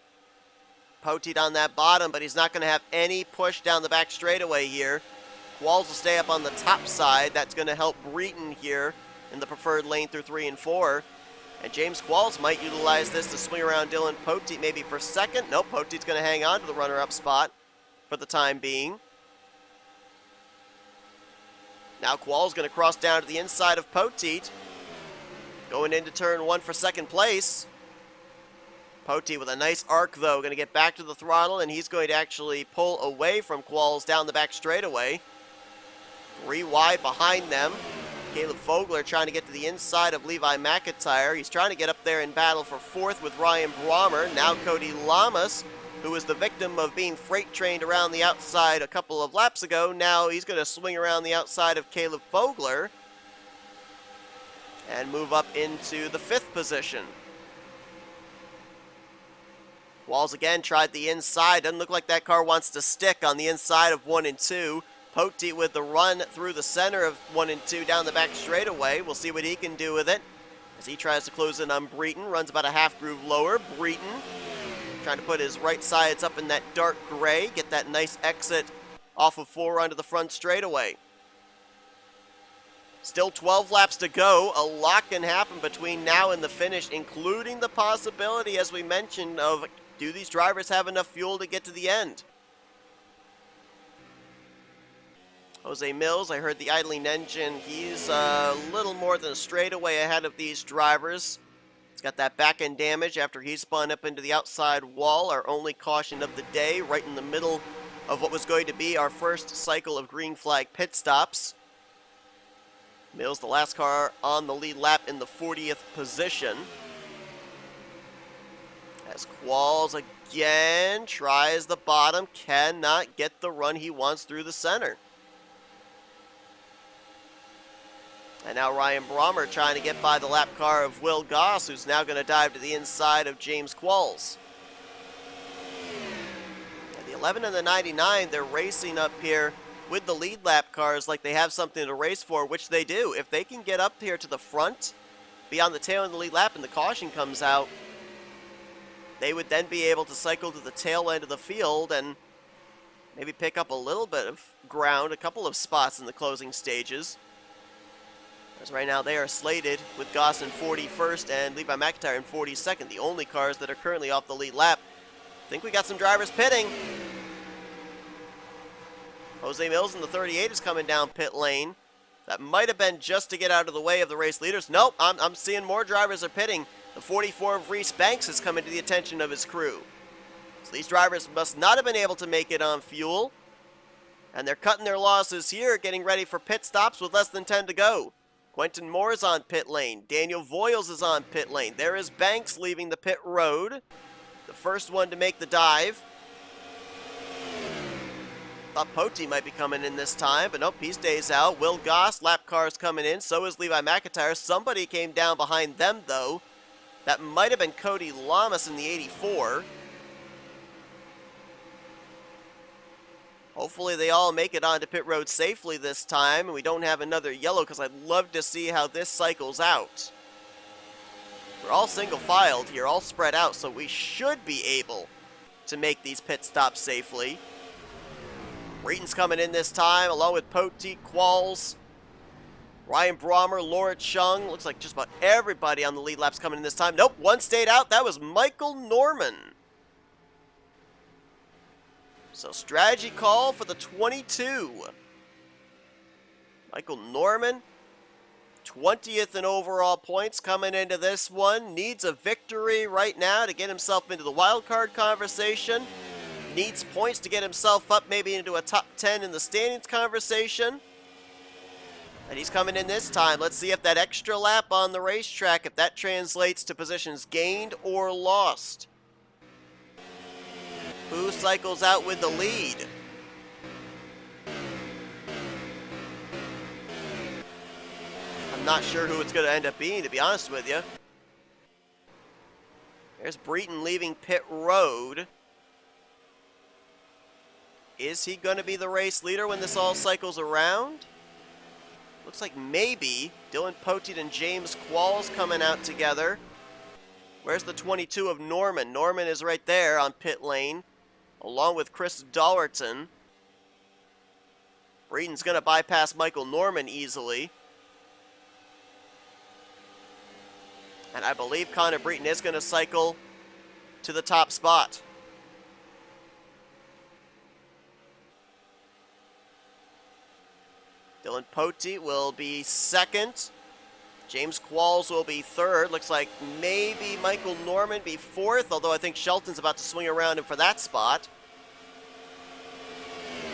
Poteet on that bottom, but he's not going to have any push down the back straightaway here. Qualls will stay up on the top side. That's going to help Breton here in the preferred lane through 3 and 4. And James Qualls might utilize this to swing around Dylan Poteet maybe for second. Nope, Poteet's going to hang on to the runner-up spot for the time being. Now Qual's going to cross down to the inside of Poteet. Going into turn 1 for second place. Poteet with a nice arc, though, going to get back to the throttle, and he's going to actually pull away from Qualls down the back straightaway. 3 wide behind them. Caleb Fogler trying to get to the inside of Levi McIntyre. He's trying to get up there in battle for 4th with Ryan Brommer. Now Cody Lamas, who was the victim of being freight trained around the outside a couple of laps ago. Now he's going to swing around the outside of Caleb Fogler and move up into the 5th position. Walls again tried the inside. Doesn't look like that car wants to stick on the inside of 1 and 2. Poteet with the run through the center of 1 and 2 down the back straightaway. We'll see what he can do with it as he tries to close in on Breton. Runs about a half groove lower. Breton trying to put his right sides up in that dark gray. Get that nice exit off of 4 onto the front straightaway. Still 12 laps to go. A lot can happen between now and the finish, including the possibility, as we mentioned, of do these drivers have enough fuel to get to the end? Jose Mills, I heard the idling engine. He's a little more than a straightaway ahead of these drivers. He's got that back end damage after he spun up into the outside wall. Our only caution of the day, right in the middle of what was going to be our first cycle of green flag pit stops. Mills, the last car on the lead lap, in the 40th position. As Qualls again tries the bottom, cannot get the run he wants through the center. And now Ryan Brommer trying to get by the lap car of Will Goss, who's now going to dive to the inside of James Qualls. And the 11 and the 99, they're racing up here with the lead lap cars like they have something to race for, which they do. If they can get up here to the front, be on the tail end of the lead lap, and the caution comes out, they would then be able to cycle to the tail end of the field and maybe pick up a little bit of ground, a couple of spots in the closing stages. As right now they are slated with Goss in 41st and Levi McIntyre in 42nd, the only cars that are currently off the lead lap. I think we got some drivers pitting. Jose Mills in the 38 is coming down pit lane. That might have been just to get out of the way of the race leaders. Nope, I'm seeing more drivers are pitting. The 44 of Reese Banks has come into the attention of his crew. So these drivers must not have been able to make it on fuel. And they're cutting their losses here, getting ready for pit stops with less than 10 to go. Quentin Moore is on pit lane. Daniel Voiles is on pit lane. There is Banks leaving the pit road. The first one to make the dive. Thought Poteet might be coming in this time, but nope, he stays out. Will Goss, lap car's coming in. So is Levi McIntyre. Somebody came down behind them, though. That might have been Cody Lamas in the 84. Hopefully they all make it onto pit road safely this time, and we don't have another yellow, because I'd love to see how this cycles out. We're all single-filed here, all spread out, so we should be able to make these pit stops safely. Breton's coming in this time, along with Poteet, Qualls, Ryan Brommer, Laura Chung. Looks like just about everybody on the lead lap's coming in this time. Nope, one stayed out. That was Michael Norman. So strategy call for the 22. Michael Norman, 20th in overall points coming into this one. Needs a victory right now to get himself into the wild card conversation. Needs points to get himself up maybe into a top 10 in the standings conversation. And he's coming in this time. Let's see if that extra lap on the racetrack, if that translates to positions gained or lost. Who cycles out with the lead? I'm not sure who it's going to end up being, to be honest with you. There's Breton leaving pit road. Is he going to be the race leader when this all cycles around? Looks like maybe. Dylan Poteet and James Qualls coming out together. Where's the 22 of Norman? Norman is right there on pit lane, along with Chris Dollerton. Breton's going to bypass Michael Norman easily. And I believe Connor Breton is going to cycle to the top spot. Dylan Dylan Poteet will be second. James Qualls will be third. Looks like maybe Michael Norman be fourth, although I think Shelton's about to swing around him for that spot.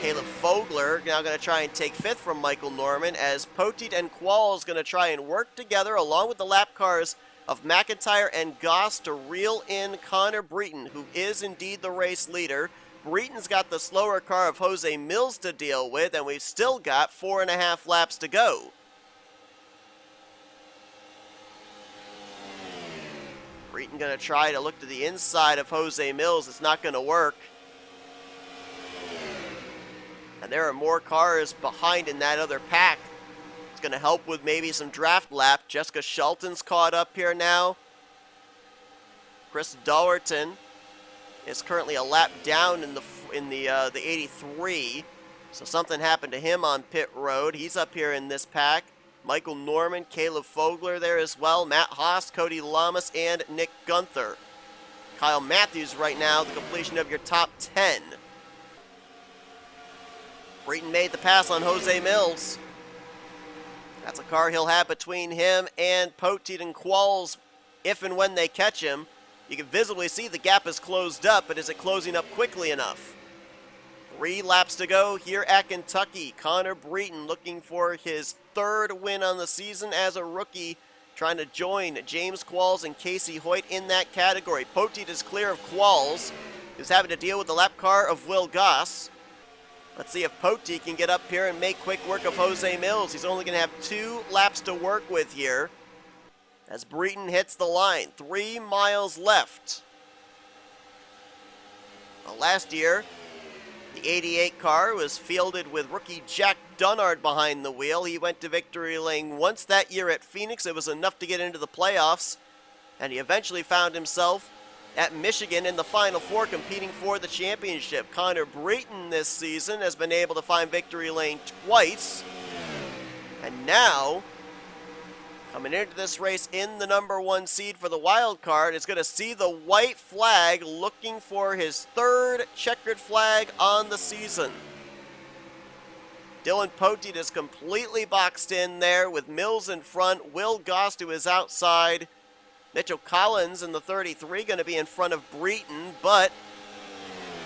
Caleb Fogler now going to try and take fifth from Michael Norman, as Poteet and Qualls going to try and work together along with the lap cars of McIntyre and Goss to reel in Connor Breton, who is indeed the race leader. Breton's got the slower car of Jose Mills to deal with, and we've still got 4.5 laps to go. Breton going to try to look to the inside of Jose Mills. It's not going to work. And there are more cars behind in that other pack. It's going to help with maybe some draft lap. Jessica Shelton's caught up here now. Chris Dowerton is currently a lap down in the 83. So something happened to him on pit road. He's up here in this pack. Michael Norman, Caleb Fogler there as well. Matt Haas, Cody Lamas, and Nick Gunther. Kyle Matthews right now, the completion of your top 10. Breton made the pass on Jose Mills. That's a car he'll have between him and Poteet and Qualls if and when they catch him. You can visibly see the gap is closed up, but is it closing up quickly enough? 3 laps to go here at Kentucky. Connor Breton looking for his third win on the season as a rookie, trying to join James Qualls and Casey Hoyt in that category. Poteet is clear of Qualls, who's having to deal with the lap car of Will Goss. Let's see if Poteet can get up here and make quick work of Jose Mills. He's only going to have 2 laps to work with here as Breton hits the line. 3 miles left. Well, last year, the 88 car was fielded with rookie Jack Dunnard behind the wheel. He went to victory lane once that year at Phoenix. It was enough to get into the playoffs, and he eventually found himself at Michigan in the Final Four competing for the championship. Connor Breton this season has been able to find victory lane twice, and now coming into this race in the number 1 seed for the wild card is going to see the white flag, looking for his 3rd checkered flag on the season. Dylan Poteet is completely boxed in there with Mills in front, Will Goss to his outside. Mitchell Collins in the 33 going to be in front of Breton, but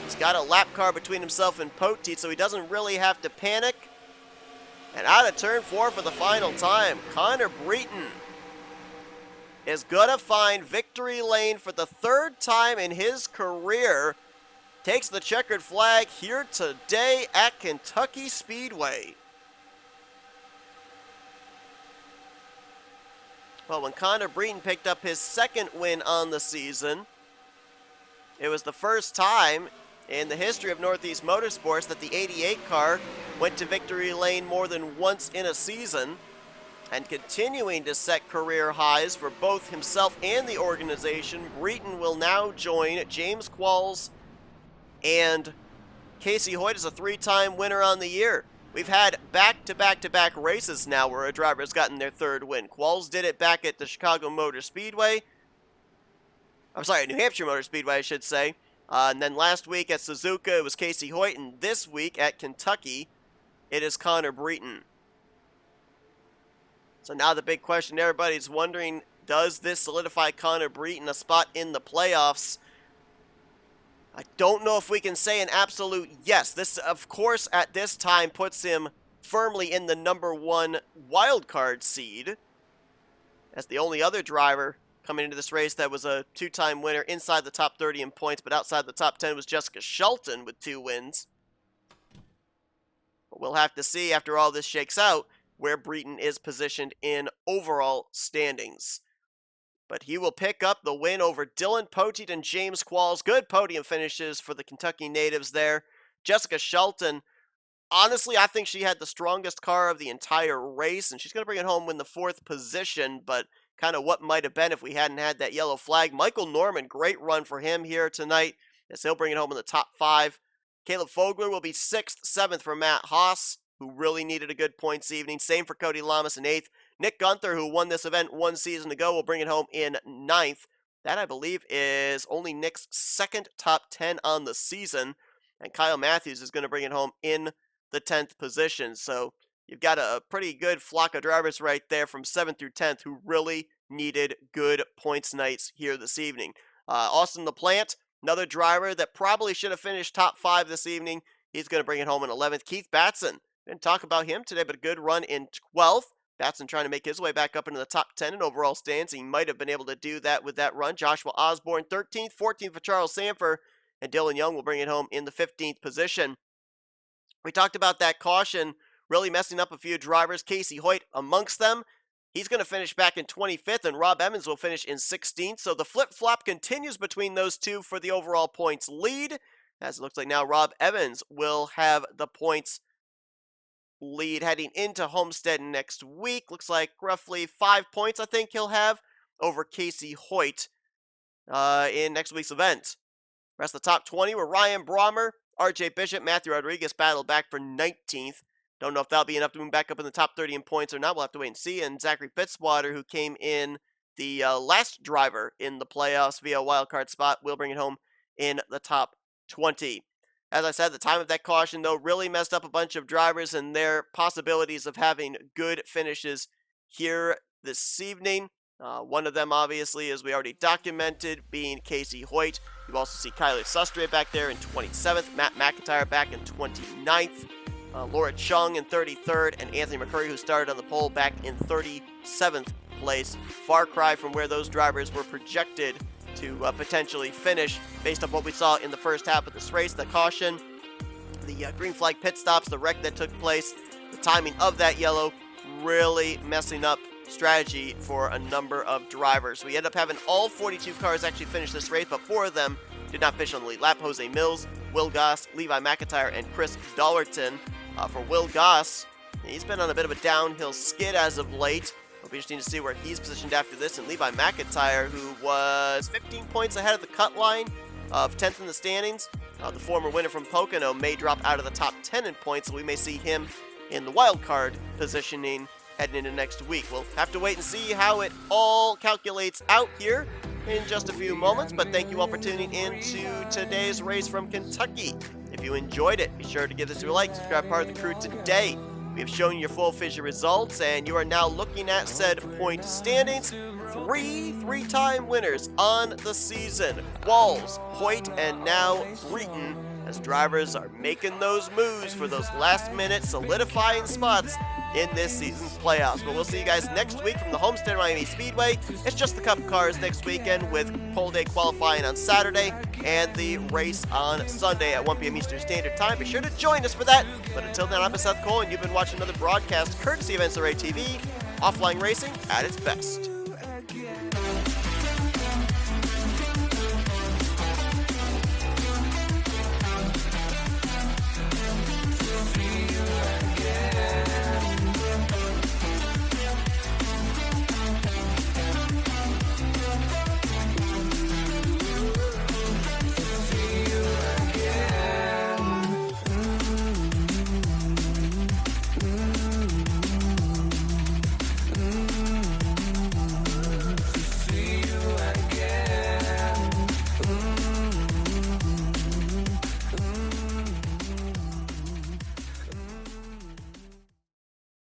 he's got a lap car between himself and Poteet, so he doesn't really have to panic. And out of turn 4 for the final time, Connor Breton is going to find victory lane for the 3rd time in his career. Takes the checkered flag here today at Kentucky Speedway. Well, when Connor Breton picked up his 2nd win on the season, it was the first time in the history of Northeast Motorsports that the 88 car went to victory lane more than once in a season, and continuing to set career highs for both himself and the organization. Breton will now join James Qualls and Casey Hoyt as a 3-time winner on the year. We've had back-to-back-to-back races now where a driver has gotten their 3rd win. Qualls did it back at the Chicago Motor Speedway. I'm sorry, New Hampshire Motor Speedway, I should say. And then last week at Suzuka, it was Casey Hoyt. And this week at Kentucky, it is Connor Breton. So now the big question everybody's wondering, does this solidify Connor Breton a spot in the playoffs? I don't know if we can say an absolute yes. This, of course, at this time puts him firmly in the number 1 wildcard seed, as the only other driver coming into this race that was a 2-time winner inside the top 30 in points, but outside the top 10 was Jessica Shelton with 2 wins. But we'll have to see after all this shakes out where Breton is positioned in overall standings. But he will pick up the win over Dylan Poteet and James Qualls. Good podium finishes for the Kentucky natives there. Jessica Shelton, honestly, I think she had the strongest car of the entire race, and she's going to bring it home in the 4th position, but kind of what might have been if we hadn't had that yellow flag. Michael Norman, great run for him here tonight, as he'll bring it home in the top 5. Caleb Fogler will be 6th, 7th for Matt Haas, who really needed a good points evening. Same for Cody Lamas in 8th. Nick Gunther, who won this event 1 season ago, will bring it home in 9th. That, I believe, is only Nick's 2nd top 10 on the season. And Kyle Matthews is going to bring it home in the 10th position. So you've got a pretty good flock of drivers right there from 7th through 10th who really needed good points nights here this evening. Austin LaPlante, another driver that probably should have finished top 5 this evening. He's going to bring it home in 11th. Keith Batson, didn't talk about him today, but a good run in 12th. Batson trying to make his way back up into the top 10 in overall stands. He might have been able to do that with that run. Joshua Osborne, 13th, 14th for Charles Sanford, and Dylan Young will bring it home in the 15th position. We talked about that caution really messing up a few drivers. Casey Hoyt amongst them. He's going to finish back in 25th, and Rob Evans will finish in 16th. So the flip-flop continues between those two for the overall points lead, as it looks like now Rob Evans will have the points lead heading into Homestead next week. Looks like roughly 5 points I think he'll have over Casey Hoyt in next week's event. Rest of the top 20 were Ryan Brommer, RJ Bishop, Matthew Rodriguez battled back for 19th. Don't know if that'll be enough to move back up in the top 30 in points or not. We'll have to wait and see. And Zachary Fitzwater, who came in the last driver in the playoffs via a wildcard spot, will bring it home in the top 20. As I said, the time of that caution, though, really messed up a bunch of drivers and their possibilities of having good finishes here this evening. One of them, obviously, as we already documented, being Casey Hoyt. You also see Kyler Sustre back there in 27th, Matt McIntyre back in 29th, Laura Chung in 33rd, and Anthony McCurry, who started on the pole, back in 37th place. Far cry from where those drivers were projected to potentially finish based on what we saw in the first half of this race. The caution, the green flag pit stops, the wreck that took place, the timing of that yellow, really messing up strategy for a number of drivers. We end up having all 42 cars actually finish this race, but 4 of them did not finish on the lead lap. Jose Mills, Will Goss, Levi McIntyre, and Chris Dollerton. For Will Goss, he's been on a bit of a downhill skid as of late. It'll be interesting to see where he's positioned after this. And Levi McIntyre, who was 15 points ahead of the cut line of 10th in the standings. The former winner from Pocono may drop out of the top 10 in points, so we may see him in the wild card positioning heading into next week. We'll have to wait and see how it all calculates out here in just a few moments, but thank you all for tuning in to today's race from Kentucky. If you enjoyed it, be sure to give this a like, subscribe part of the crew today. We have shown you your full fissure results, and you are now looking at said point standings. 3 three-time winners on the season. Walls, Hoyt, and now Breton, as drivers are making those moves for those last-minute solidifying spots in this season's playoffs. But we'll see you guys next week from the Homestead Miami Speedway. It's just the Cup cars next weekend with pole day qualifying on Saturday and the race on Sunday at 1 p.m. Eastern Standard Time. Be sure to join us for that. But until then, I'm Seth Cole, and you've been watching another broadcast courtesy of NNSCRA TV, offline racing at its best.